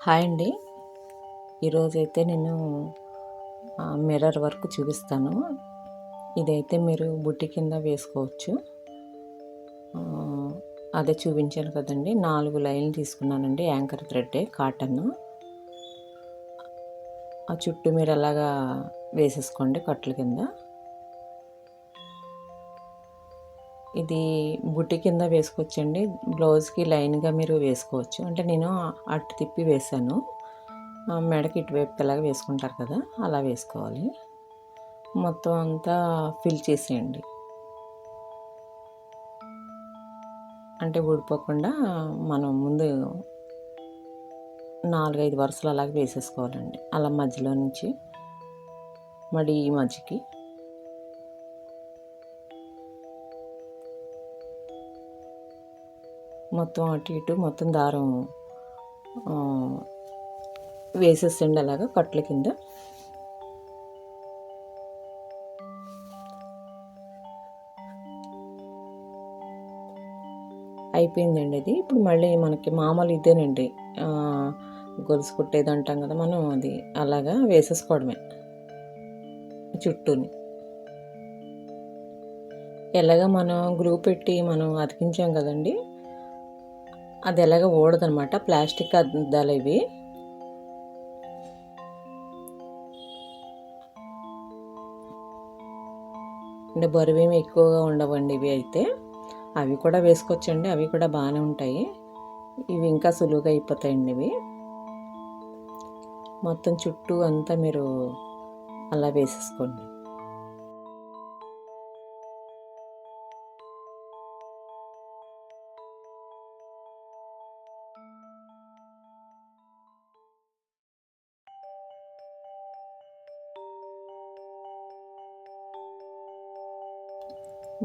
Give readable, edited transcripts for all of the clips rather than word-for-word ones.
Hi అండి. ఈరోజైతే నేను మిర్రర్ వర్క్ చూపిస్తాను. ఇదైతే మీరు బుట్టి కింద వేసుకోవచ్చు. అదే చూపించాను కదండి, 4 లైన్లు తీసుకున్నానండి. Anchor thread cotton. ఆ చుట్టూ మీరు అలాగా వేసేసుకోండి కట్ల కింద. ఇది బుట్టి కింద వేసుకోవచ్చండి. బ్లౌజ్కి లైన్గా మీరు వేసుకోవచ్చు. అంటే నేను అటు తిప్పి వేసాను. మెడకి ఇటువైపు ఎలాగ వేసుకుంటారు కదా, అలా వేసుకోవాలి. మొత్తం అంతా ఫిల్ చేసేయండి. అంటే ఊడిపోకుండా మనం ముందు 4-5 వరుసలు అలాగే వేసేసుకోవాలండి. అలా మధ్యలో నుంచి మడి ఈ మధ్యకి మొత్తం అటు ఇటు మొత్తం దారం వేసేసండి అలాగా కట్ల కింద. అయిపోయిందండి అది. ఇప్పుడు మళ్ళీ మనకి మామూలు ఇదేనండి, గొలుసు కుట్టేది అంటాం కదా మనం, అది అలాగా వేసేసుకోవడమే చుట్టూని. ఎలాగ మనం గ్లూ పెట్టి మనం అతికించాం కదండి, అది ఎలాగ ఊడదనమాట. ప్లాస్టిక్ అద్దాలు ఇవి. అంటే బరువేమి ఎక్కువగా ఉండవండి ఇవి అయితే. అవి కూడా వేసుకోవచ్చండి, అవి కూడా బాగానే ఉంటాయి. ఇవి ఇంకా సులువుగా అయిపోతాయండి ఇవి. మొత్తం చుట్టూ అంతా మీరు అలా వేసేసుకోండి.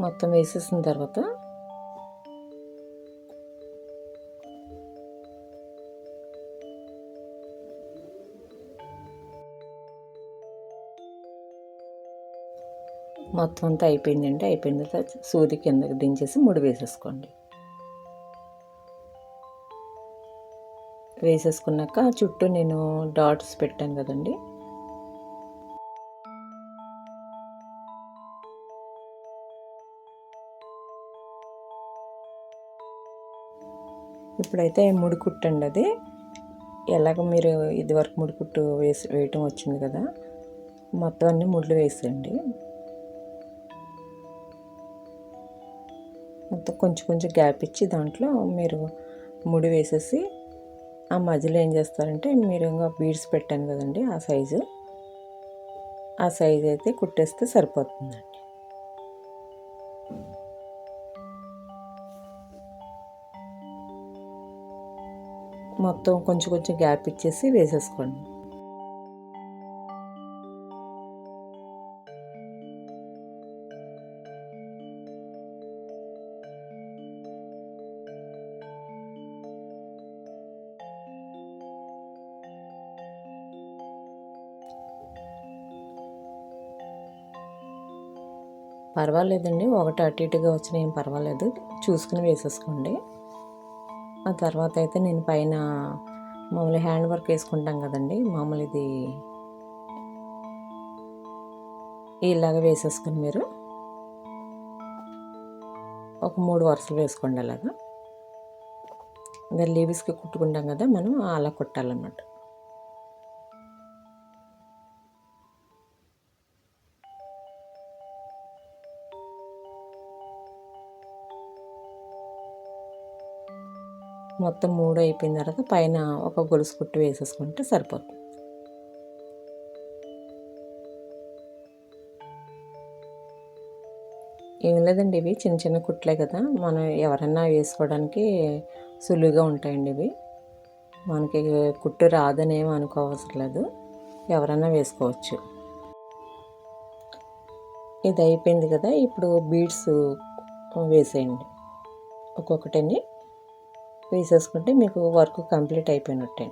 మొత్తం వేసేసిన తర్వాత మొత్తం అంతా అయిపోయిందండి. అయిపోయిన తర్వాత సూది కిందకి దించేసి ముడి వేసేసుకోండి. వేసేసుకున్నాక చుట్టూ నేను డాట్స్ పెట్టాను కదండి, ఇప్పుడైతే ముడి కుట్టండి. అది ఎలాగ మీరు ఇదివరకు ముడి కుట్టు వేయటం వచ్చింది కదా, మొత్తం అన్నీ ముళ్ళు వేసేయండి. మొత్తం కొంచెం కొంచెం గ్యాప్ ఇచ్చి దాంట్లో మీరు ముడి వేసేసి, ఆ మధ్యలో ఏం చేస్తారంటే, మీరు ఇంకా బీడ్స్ పెట్టాను కదండి, ఆ సైజు అయితే కుట్టేస్తే సరిపోతుందండి. మొత్తం కొంచెం కొంచెం గ్యాప్ ఇచ్చేసి వేసేసుకోండి. పర్వాలేదండి, ఒకటి అటు ఇటుగా వచ్చినా ఏం పర్వాలేదు, చూసుకుని వేసేసుకోండి. ఆ తర్వాత అయితే నేను పైన మామూలు హ్యాండ్ వర్క్ వేసుకుంటాం కదండి, మామూలు ఇది ఇలాగ వేసేసుకుని మీరు ఒక 3 వరుసలు వేసుకోండి. అలాగా ఇంకా లీవ్స్కి కుట్టుకుంటాం కదా మనం, అలా కుట్టాలన్నమాట. మొత్తం 3 అయిపోయిన తర్వాత పైన ఒక గొలుసు కుట్టు వేసేసుకుంటే సరిపోతుంది. ఏం లేదండి, ఇవి చిన్న చిన్న కుట్లే కదా, మనం ఎవరన్నా వేసుకోవడానికి సులువుగా ఉంటాయండి ఇవి. మనకి కుట్టు రాదని ఏమి అనుకోవసరం లేదు, ఎవరైనా వేసుకోవచ్చు. ఇది అయిపోయింది కదా, ఇప్పుడు బీడ్స్ వేసేయండి. ఒక్కొక్కటిని వేసేసుకుంటే మీకు వర్క్ కంప్లీట్ అయిపోయినట్టే.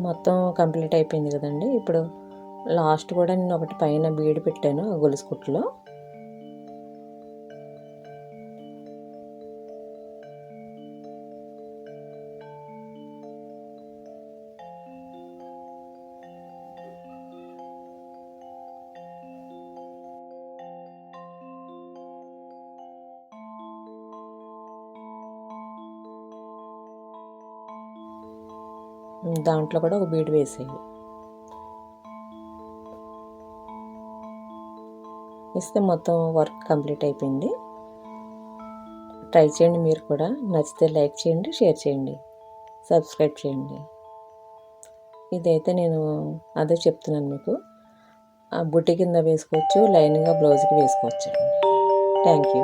మొత్తం కంప్లీట్ అయిపోయింది కదండి. ఇప్పుడు లాస్ట్ కూడా నేను ఒకటి పైన బీడ్ పెట్టాను గొలుసు కుట్టులో. దాంట్లో కూడా ఒక బీడ్ వేసేయాలి. ఇస్తే మొత్తం వర్క్ కంప్లీట్ అయిపోయింది. ట్రై చేయండి మీరు కూడా. నచ్చితే లైక్ చేయండి, షేర్ చేయండి, సబ్స్క్రైబ్ చేయండి. ఇదైతే నేను అదే చెప్తున్నాను మీకు. బుట్టి కింద వేసుకోవచ్చు, లైన్గా బ్లౌజ్కి వేసుకోవచ్చు. Thank you.